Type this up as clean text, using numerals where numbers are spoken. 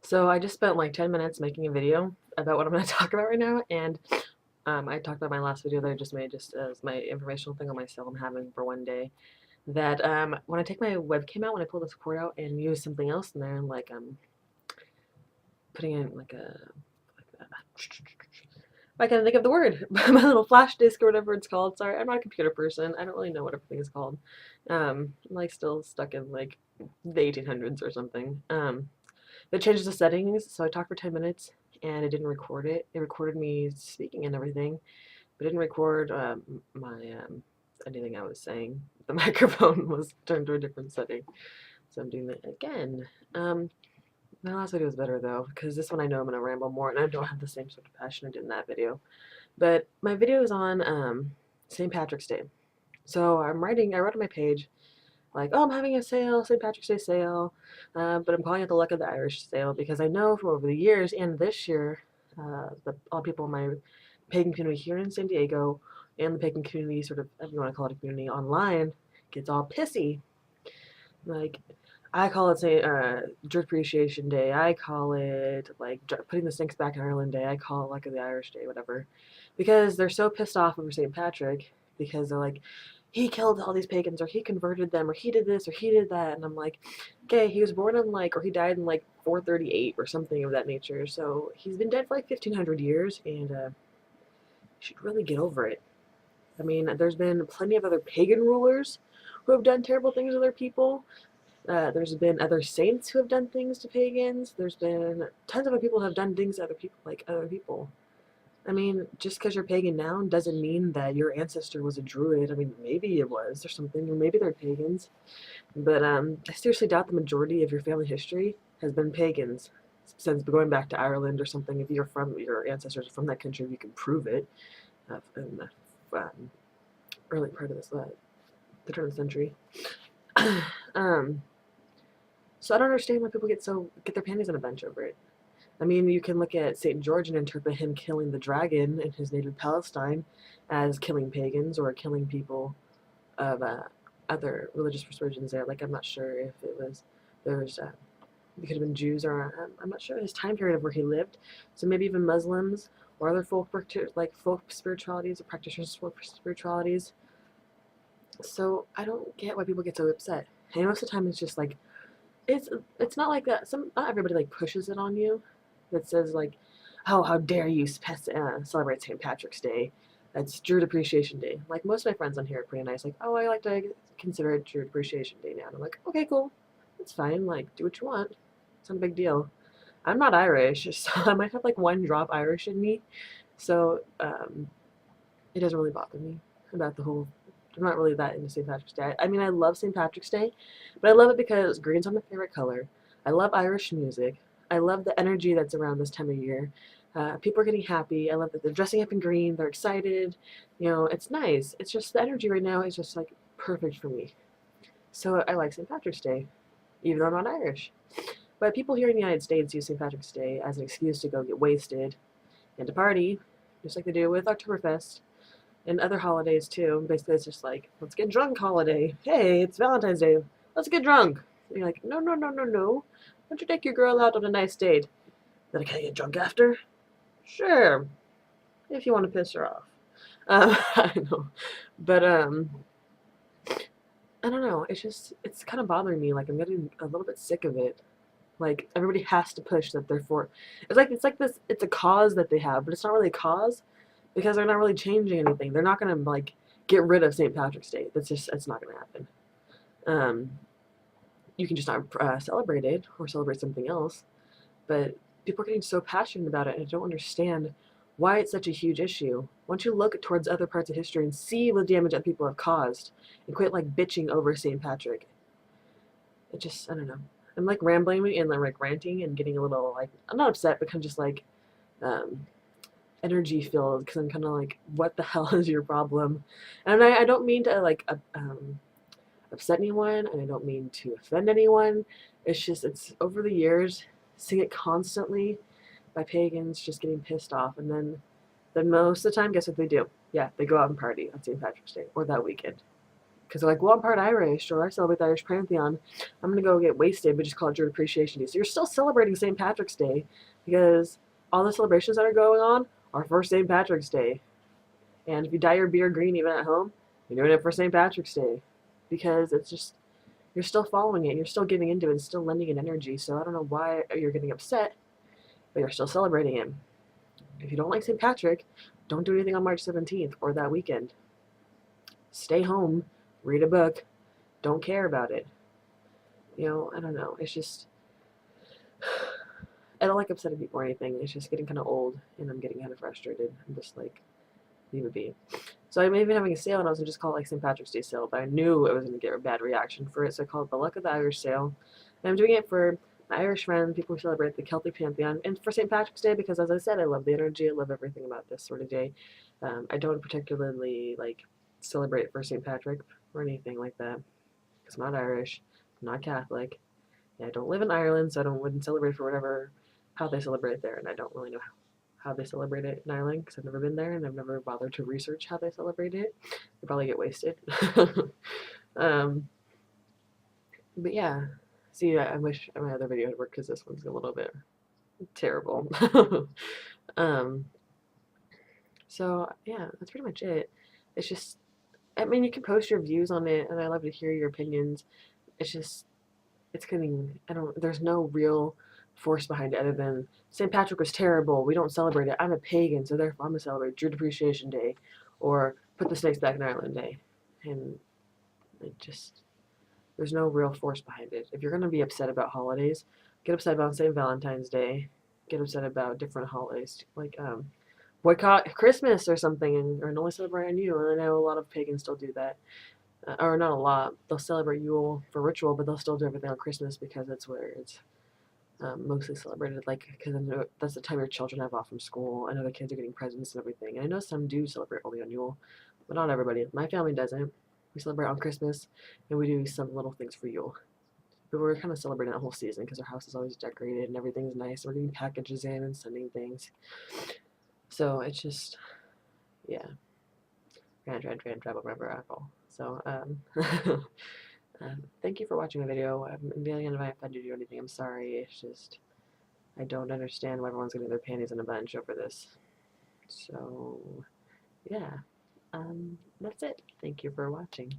So I just spent like 10 minutes making a video about what I'm going to talk about right now, and I talked about my last video that I just made just as my informational thing on my sale I'm having for one day. That when I take my webcam out, when I pull the support out and use something else in there, like putting in I can't think of the word. My little flash disk or whatever it's called. Sorry, I'm not a computer person. I don't really know what everything is called. I'm like still stuck in like the 1800s or something. It changes the settings, so I talked for 10 minutes and it didn't record it. It recorded me speaking and everything, but it didn't record my anything I was saying. The microphone was turned to a different setting, so I'm doing that again. Um, my last video was better though, because this one I know I'm gonna ramble more, and I don't have the same sort of passion I did in that video. But my video is on St. Patrick's Day. So I wrote on my page, like, oh, I'm having a sale, St. Patrick's Day sale, but I'm calling it the Luck of the Irish sale because I know from over the years and this year, all people in my pagan community here in San Diego and the pagan community, sort of, if you want to call it a community online, gets all pissy. Like, I call it Druid Appreciation Day. I call it like putting the sinks back in Ireland Day. I call it Luck of the Irish Day, whatever, because they're so pissed off over St. Patrick because they're like, he killed all these pagans, or he converted them, or he did this, or he did that, and I'm like, okay, he was born in like, or he died in like 438 or something of that nature. So he's been dead for like 1500 years, and you should really get over it. I mean, there's been plenty of other pagan rulers who have done terrible things to their people. There's been other saints who have done things to pagans. There's been tons of other people who have done things to other people, like other people. I mean, just because you're pagan now doesn't mean that your ancestor was a druid. I mean, maybe it was or something, or maybe they're pagans. But I seriously doubt the majority of your family history has been pagans. Since going back to Ireland or something, if your ancestors are from that country, you can prove it in the early part of the turn of the century. um, So I don't understand why people get their panties in a bunch over it. I mean, you can look at St. George and interpret him killing the dragon in his native Palestine as killing pagans or killing people of other religious persuasions there. Like, I'm not sure if there's, it could have been Jews, or I'm not sure his time period of where he lived. So maybe even Muslims or other folk spiritualities or practitioners of folk spiritualities. So I don't get why people get so upset. And most of the time it's just like, it's it's not like that. Not everybody like pushes it on you. That says like, "Oh, how dare you celebrate St. Patrick's Day? That's Druid Appreciation Day." Like most of my friends on here are pretty nice. Like, "Oh, I like to consider it Druid Appreciation Day now." And I'm like, "Okay, cool. That's fine. Like, do what you want. It's not a big deal." I'm not Irish, so I might have like one drop Irish in me. So it doesn't really bother me about the whole. I'm not really that into St. Patrick's Day. I mean, I love St. Patrick's Day, but I love it because green's my favorite color. I love Irish music. I love the energy that's around this time of year. People are getting happy. I love that they're dressing up in green. They're excited. You know, it's nice. It's just the energy right now is just like perfect for me. So I like St. Patrick's Day, even though I'm not Irish. But people here in the United States use St. Patrick's Day as an excuse to go get wasted and to party, just like they do with Oktoberfest and other holidays too. Basically, it's just like, let's get drunk holiday. Hey, it's Valentine's Day. Let's get drunk. And you're like, no, no, no, no, no. Why don't you take your girl out on a nice date? Then I can get drunk after? Sure, if you want to piss her off. I know. But, I don't know. It's kind of bothering me. Like, I'm getting a little bit sick of it. Like, everybody has to push that they're for. It's like this, it's a cause that they have, but it's not really a cause because they're not really changing anything. They're not gonna like get rid of St. Patrick's Day. It's not gonna happen. Um, you can just not celebrate it or celebrate something else. But people are getting so passionate about it, and I don't understand why it's such a huge issue. Once you look towards other parts of history and see the damage that people have caused, and quit like bitching over St. Patrick, it just I don't know. I'm like rambling and like ranting and getting a little like I'm not upset, but kind of just like um, energy filled because I'm kind of like, what the hell is your problem? And I don't mean to like upset anyone, and I don't mean to offend anyone. It's just it's over the years, seeing it constantly by pagans just getting pissed off, and then most of the time, guess what they do? Yeah, they go out and party on St. Patrick's Day or that weekend because they're like, well, I'm part Irish, or I celebrate the Irish Pantheon. I'm gonna go get wasted, but just call it Druid Appreciation Day. So you're still celebrating St. Patrick's Day because all the celebrations that are going on are for St. Patrick's Day. And if you dye your beard green even at home, you're doing it for St. Patrick's Day because it's just you're still following it, you're still giving into it, and still lending it energy. So I don't know why you're getting upset, but you're still celebrating him. If you don't like St. Patrick, don't do anything on March 17th or that weekend. Stay home, read a book, don't care about it. I don't know. It's just, I don't like upsetting people or anything. It's just getting kind of old, and I'm getting kind of frustrated. I'm just like, leave it be. So I'm even having a sale, and I was going to just call it like St. Patrick's Day sale, but I knew I was going to get a bad reaction for it, so I called it the Luck of the Irish sale. And I'm doing it for my Irish friends, people who celebrate the Celtic Pantheon, and for St. Patrick's Day because, as I said, I love the energy, I love everything about this sort of day. I don't particularly celebrate for St. Patrick or anything like that because I'm not Irish, I'm not Catholic. I don't live in Ireland, so wouldn't celebrate for how they celebrate there, and I don't really know how they celebrate it in Ireland because I've never been there and I've never bothered to research how they celebrate it. They probably get wasted. um, but yeah, see, I wish my other video had worked because this one's a little bit terrible. um, so yeah, that's pretty much it. It's just, I mean, you can post your views on it, and I love to hear your opinions. It's just, it's getting, there's no real force behind it other than St. Patrick was terrible. We don't celebrate it. I'm a pagan, so therefore I'm going to celebrate Druid Appreciation Day or put the snakes back in Ireland Day. And it just, there's no real force behind it. If you're going to be upset about holidays, get upset about St. Valentine's Day, get upset about different holidays, boycott Christmas or something, or only celebrate on you. And I know a lot of pagans still do that. Or not a lot. They'll celebrate Yule for ritual, but they'll still do everything on Christmas because that's where it's mostly celebrated. Because that's the time your children have off from school, and other kids are getting presents and everything. And I know some do celebrate only on Yule, but not everybody. My family doesn't. We celebrate on Christmas, and we do some little things for Yule. But we're kind of celebrating the whole season because our house is always decorated and everything's nice. We're getting packages in and sending things. So it's just, yeah. Rant, Ramble, Remember, Apple. So, thank you for watching my video. I'm really if I offended you or anything. I'm sorry. It's just, I don't understand why everyone's getting their panties in a bunch over this. So, yeah. That's it. Thank you for watching.